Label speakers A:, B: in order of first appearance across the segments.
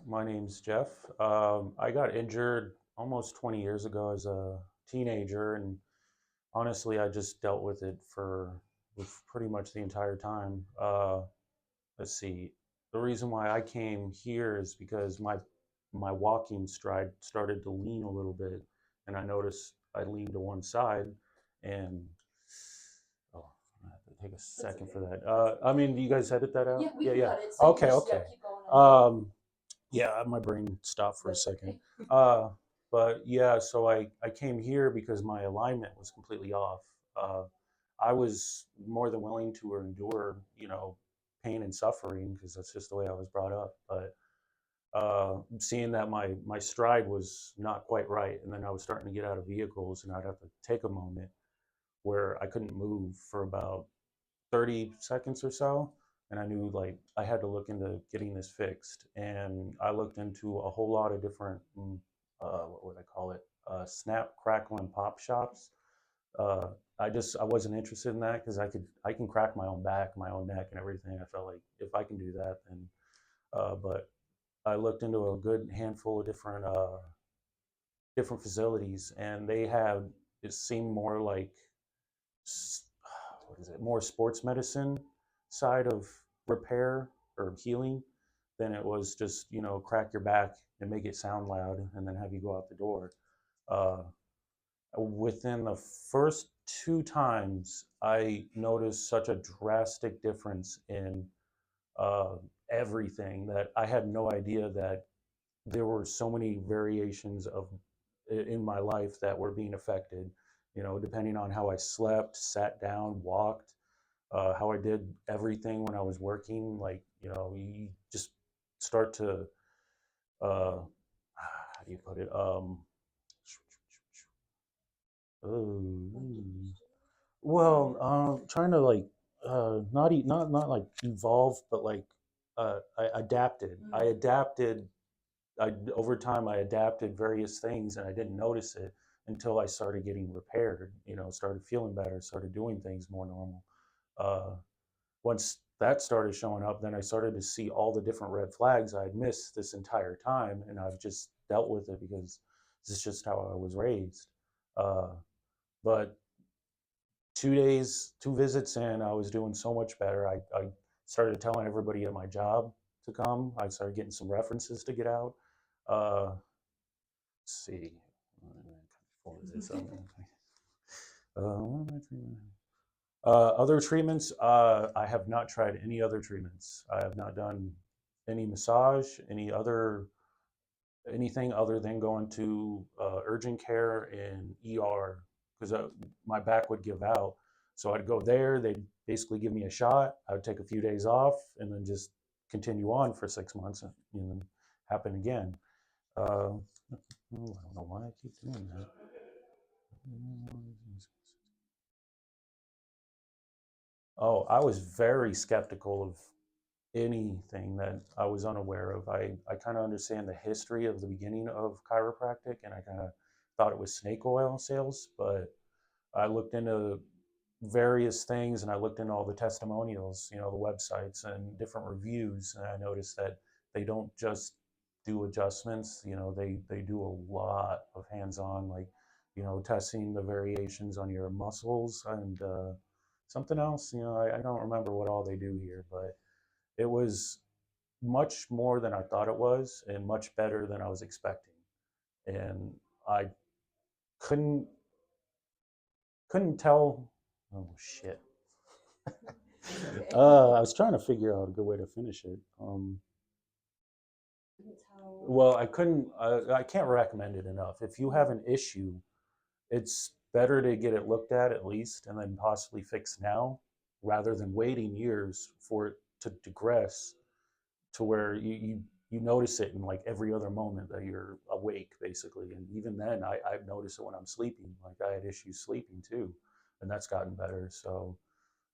A: My name's Jeff. I got injured almost 20 years ago as a teenager, and honestly, I just dealt with it with pretty much the entire time. Let's see. The reason why I came here is because my walking stride started to lean a little bit, and I noticed I leaned to one side, and oh, I have to take a
B: That's
A: second
B: okay.
A: for that. I mean, do you guys edit that out?
B: Yeah, we
A: Yeah,
B: can
A: yeah.
B: cut it. So you
A: Okay,
B: just
A: okay.
B: keep going on.
A: Um, yeah, my brain stopped for a
B: That's
A: second.
B: okay.
A: Uh, but yeah, so I came here because my alignment was completely off. Uh, I was more than willing to endure, pain and suffering because that's just the way I was brought up. But seeing that my stride was not quite right, and then I was starting to get out of vehicles, and I'd have to take a moment where I couldn't move for about 30 seconds or so. And I knew like I had to look into getting this fixed. And I looked into a whole lot of different, what would I call it? Snap, crackle, and pop shops. Uh, I wasn't interested in that because I can crack my own back, my own neck, and everything. I felt like if I can do that, then. But I looked into a good handful of different facilities, and they had it seemed more like what is it, more sports medicine side of repair or healing than it was just, crack your back and make it sound loud and then have you go out the door. Uh, Within the first two times, I noticed such a drastic difference in uh, everything that I had no idea that there were so many variations of in my life that were being affected, depending on how I slept, sat down, walked, how I did everything when I was working. Like, you just start to, how do you put it? Oh, well, trying to like, not like evolve, but like, I adapted. I
B: Mm.
A: adapted over time I adapted various things and I didn't notice it until I started getting repaired, started feeling better, started doing things more normal. Uh, Once that started showing up, then I started to see all the different red flags I had missed this entire time, and I've just dealt with it because this is just how I was raised. Uh, but 2 days, two visits in, I was doing so much better. I started telling everybody at my job to come. I started getting some references to get out. Uh, let's see. What is this? Other treatments, I have not tried any other treatments. I have not done any massage, anything other than going to urgent care and ER because my back would give out. So I'd go there. They'd basically give me a shot. I would take a few days off and then just continue on for 6 months and then happen again. I don't know why I keep doing that. Oh, I was very skeptical of anything that I was unaware of. I kind of understand the history of the beginning of chiropractic, and I kind of thought it was snake oil sales, but I looked into various things and I looked into all the testimonials, the websites and different reviews, and I noticed that they don't just do adjustments, they do a lot of hands-on, like, testing the variations on your muscles and something else, I don't remember what all they do here, but it was much more than I thought it was and much better than I was expecting. And I couldn't couldn't tell. Oh shit.
B: It's okay.
A: I was trying to figure out a good way to finish it.
B: Couldn't tell.
A: Well, I couldn't. I can't recommend it enough. If you have an issue, it's better to get it looked at least, and then possibly fix now, rather than waiting years for it to digress to where you notice it in like every other moment that you're awake, basically. And even then, I've noticed it when I'm sleeping. Like I had issues sleeping too, and that's gotten better. So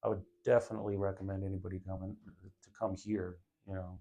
A: I would definitely recommend anybody coming to come here. You know.